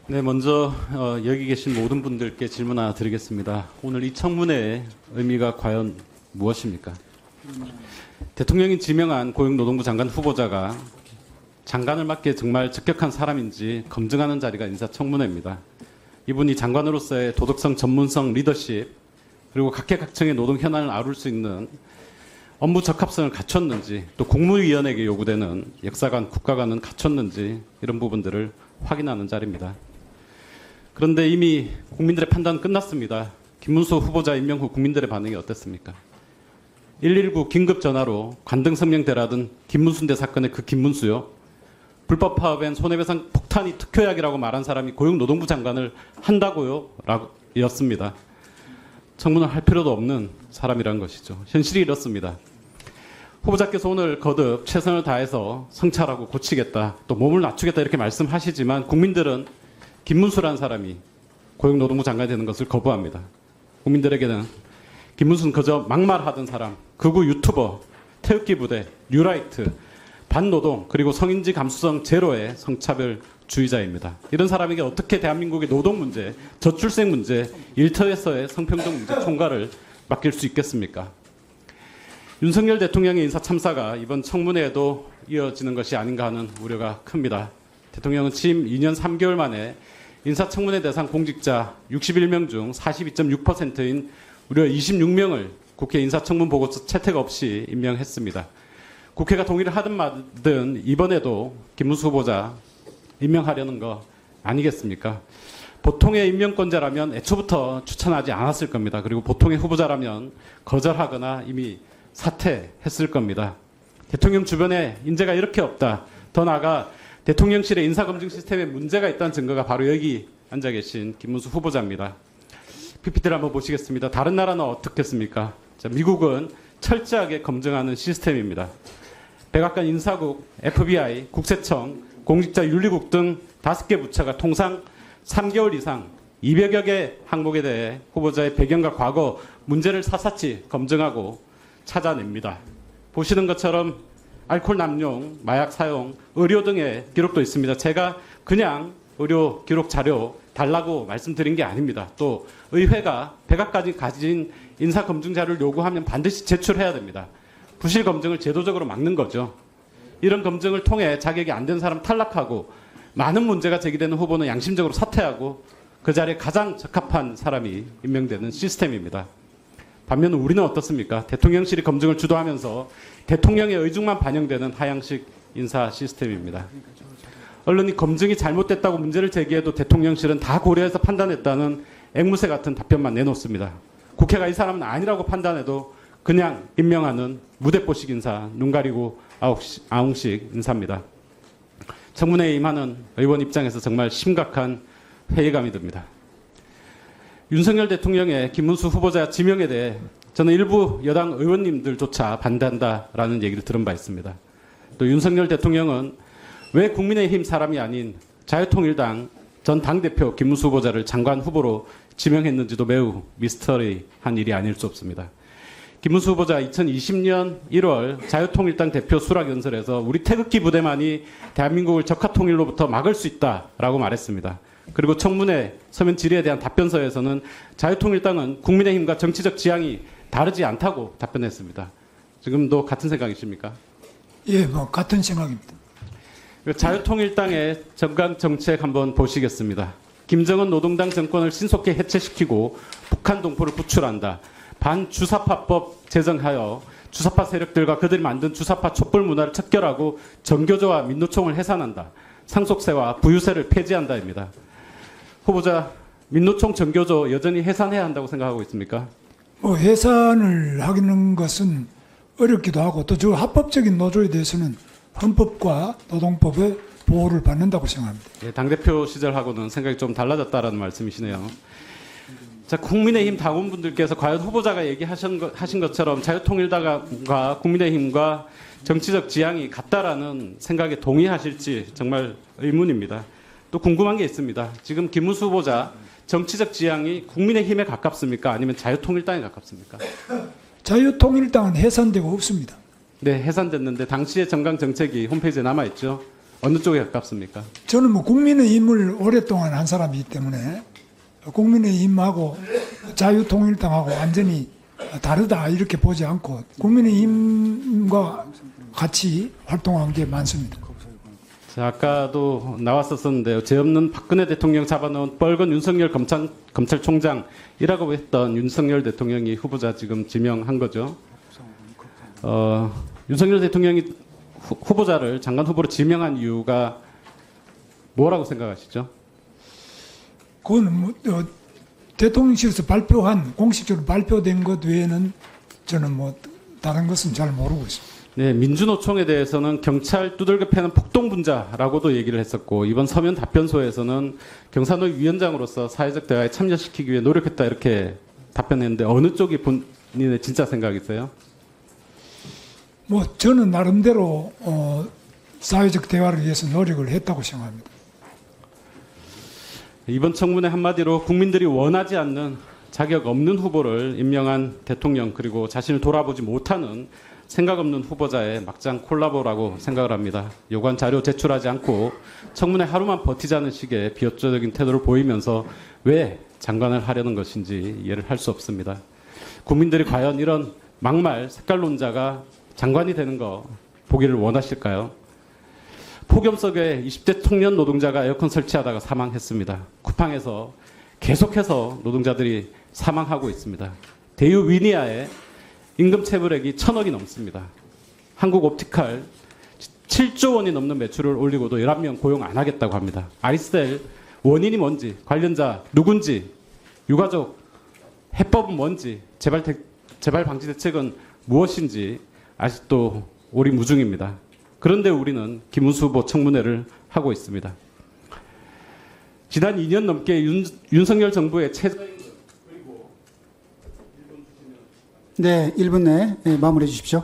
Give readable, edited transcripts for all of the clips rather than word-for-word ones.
네, 먼저 여기 계신 모든 분들께 질문 하나 드리겠습니다. 오늘 이 청문회의 의미가 과연 무엇입니까? 대통령이 지명한 고용노동부 장관 후보자가 장관을 맡기에 정말 적격한 사람인지 검증하는 자리가 인사청문회입니다. 이분이 장관으로서의 도덕성, 전문성, 리더십, 그리고 각계각층의 노동 현안을 아울 수 있는 업무 적합성을 갖췄는지, 또 국무위원에게 요구되는 역사관, 국가관은 갖췄는지, 이런 부분들을 확인하는 자리입니다. 그런데 이미 국민들의 판단은 끝났습니다. 김문수 후보자 임명 후 국민들의 반응이 어땠습니까? 119 긴급 전화로 관등 성명 대라던 김문수인대 사건의 그 김문수요. 불법 파업엔 손해배상 폭탄이 특효약이라고 말한 사람이 고용노동부 장관을 한다고요? 였습니다. 청문을 할 필요도 없는 사람이란 것이죠. 현실이 이렇습니다. 후보자께서 오늘 거듭 최선을 다해서 성찰하고 고치겠다, 또 몸을 낮추겠다 이렇게 말씀하시지만 국민들은 김문수라는 사람이 고용노동부 장관이 되는 것을 거부합니다. 국민들에게는 김문수는 그저 막말하던 사람, 극우 유튜버, 태극기 부대, 뉴라이트, 반노동, 그리고 성인지 감수성 제로의 성차별주의자입니다. 이런 사람에게 어떻게 대한민국의 노동 문제, 저출생 문제, 일터에서의 성평등 문제 총괄을 맡길 수 있겠습니까? 윤석열 대통령의 인사 참사가 이번 청문회에도 이어지는 것이 아닌가 하는 우려가 큽니다. 대통령은 취임 2년 3개월 만에 인사청문회 대상 공직자 61명 중 42.6%인 무려 26명을 국회 인사청문 보고서 채택 없이 임명했습니다. 국회가 동의를 하든 말든 이번에도 김문수 후보자 임명하려는 거 아니겠습니까? 보통의 임명권자라면 애초부터 추천하지 않았을 겁니다. 그리고 보통의 후보자라면 거절하거나 이미 사퇴했을 겁니다. 대통령 주변에 인재가 이렇게 없다. 더 나아가 대통령실의 인사검증 시스템에 문제가 있다는 증거가 바로 여기 앉아 계신 김문수 후보자입니다. PPT를 한번 보시겠습니다. 다른 나라는 어떻겠습니까? 자, 미국은 철저하게 검증하는 시스템입니다. 백악관 인사국, FBI, 국세청, 공직자윤리국 등 5개 부처가 통상 3개월 이상 200여 개 항목에 대해 후보자의 배경과 과거 문제를 사사치 검증하고 찾아냅니다. 보시는 것처럼 알코올 남용, 마약 사용, 의료 등의 기록도 있습니다. 제가 그냥 의료 기록 자료 달라고 말씀드린 게 아닙니다. 또 의회가 백악까지 가진 인사검증 자료를 요구하면 반드시 제출해야 됩니다. 부실 검증을 제도적으로 막는 거죠. 이런 검증을 통해 자격이 안 된 사람 탈락하고 많은 문제가 제기되는 후보는 양심적으로 사퇴하고 그 자리에 가장 적합한 사람이 임명되는 시스템입니다. 반면 우리는 어떻습니까? 대통령실이 검증을 주도하면서 대통령의 의중만 반영되는 하향식 인사 시스템입니다. 언론이 검증이 잘못됐다고 문제를 제기해도 대통령실은 다 고려해서 판단했다는 앵무새 같은 답변만 내놓습니다. 국회가 이 사람은 아니라고 판단해도 그냥 임명하는 무대뽀식 인사, 눈 가리고 아웅식 인사입니다. 청문회에 임하는 의원 입장에서 정말 심각한 회의감이 듭니다. 윤석열 대통령의 김문수 후보자 지명에 대해 저는 일부 여당 의원님들조차 반대한다라는 얘기를 들은 바 있습니다. 또 윤석열 대통령은 왜 국민의힘 사람이 아닌 자유통일당 전 당대표 김문수 후보자를 장관 후보로 지명했는지도 매우 미스터리한 일이 아닐 수 없습니다. 김문수 후보자 2020년 1월 자유통일당 대표 수락연설에서 우리 태극기 부대만이 대한민국을 적화통일로부터 막을 수 있다라고 말했습니다. 그리고 청문회 서면 질의에 대한 답변서에서는 자유통일당은 국민의힘과 정치적 지향이 다르지 않다고 답변했습니다. 지금도 같은 생각이십니까? 예, 같은 생각입니다. 자유통일당의 정강 정책 한번 보시겠습니다. 김정은 노동당 정권을 신속히 해체시키고 북한 동포를 구출한다. 반주사파법 제정하여 주사파 세력들과 그들이 만든 주사파 촛불 문화를 척결하고 정교조와 민노총을 해산한다. 상속세와 부유세를 폐지한다입니다. 후보자, 민노총 정교조 여전히 해산해야 한다고 생각하고 있습니까? 해산을 하는 것은 어렵기도 하고 또 저 합법적인 노조에 대해서는 헌법과 노동법의 보호를 받는다고 생각합니다. 예, 당대표 시절하고는 생각이 좀 달라졌다라는 말씀이시네요. 자, 국민의힘 당원분들께서 과연 후보자가 얘기하신 것처럼 자유통일당과 국민의힘과 정치적 지향이 같다라는 생각에 동의하실지 정말 의문입니다. 또 궁금한 게 있습니다. 지금 김문수 후보자 정치적 지향이 국민의힘에 가깝습니까? 아니면 자유통일당에 가깝습니까? 자유통일당은 해산되고 없습니다. 네, 해산됐는데 당시의 정강 정책이 홈페이지에 남아있죠. 어느 쪽에 가깝습니까? 저는 뭐 국민의힘을 오랫동안 한 사람이기 때문에 국민의힘하고 자유통일당하고 완전히 다르다 이렇게 보지 않고 국민의힘과 같이 활동한 게 많습니다. 자, 아까도 나왔었는데요. 죄 없는 박근혜 대통령 잡아놓은 뻘건 윤석열 검찰총장이라고 했던 윤석열 대통령이 후보자 지금 지명한 거죠. 윤석열 대통령이 후보자를 장관 후보로 지명한 이유가 뭐라고 생각하시죠? 그건 뭐, 대통령실에서 발표한 공식적으로 발표된 것 외에는 저는 뭐 다른 것은 잘 모르고 있습니다. 네, 민주노총에 대해서는 경찰 두들겨 패는 폭동분자라고도 얘기를 했었고 이번 서면 답변소에서는 경사노위 위원장으로서 사회적 대화에 참여시키기 위해 노력했다 이렇게 답변했는데 어느 쪽이 본인의 진짜 생각이세요? 뭐 저는 나름대로 사회적 대화를 위해서 노력을 했다고 생각합니다. 이번 청문회 한마디로 국민들이 원하지 않는 자격 없는 후보를 임명한 대통령 그리고 자신을 돌아보지 못하는 생각 없는 후보자의 막장 콜라보라고 생각을 합니다. 요구한 자료 제출하지 않고 청문회 하루만 버티자는 식의 비협조적인 태도를 보이면서 왜 장관을 하려는 것인지 이해를 할 수 없습니다. 국민들이 과연 이런 막말 색깔론자가 장관이 되는 거 보기를 원하실까요? 폭염 속에 20대 청년 노동자가 에어컨 설치하다가 사망했습니다. 쿠팡에서 계속해서 노동자들이 사망하고 있습니다. 대유 위니아의 임금 체불액이 1,000억이 넘습니다. 한국 옵티칼 7조 원이 넘는 매출을 올리고도 11명 고용 안 하겠다고 합니다. 아리셀 원인이 뭔지, 관련자 누군지, 유가족 해법은 뭔지, 재발 방지 대책은 무엇인지 아직도 오리무중입니다. 그런데 우리는 김문수 후보 청문회를 하고 있습니다. 지난 2년 넘게 윤석열 정부의 네, 1분 내에 마무리해 주십시오.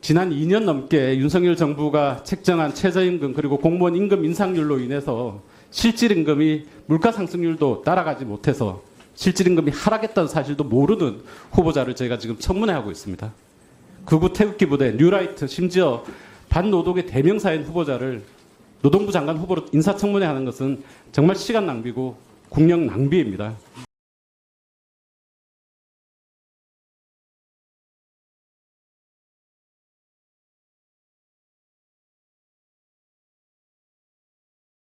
지난 2년 넘게 윤석열 정부가 책정한 최저임금 그리고 공무원 임금 인상률로 인해서 실질임금이 물가 상승률도 따라가지 못해서 실질임금이 하락했다는 사실도 모르는 후보자를 저희가 지금 청문회하고 있습니다. 극우 태극기 부대, 뉴라이트, 심지어 반노동의 대명사인 후보자를 노동부 장관 후보로 인사청문회 하는 것은 정말 시간 낭비고 국력 낭비입니다.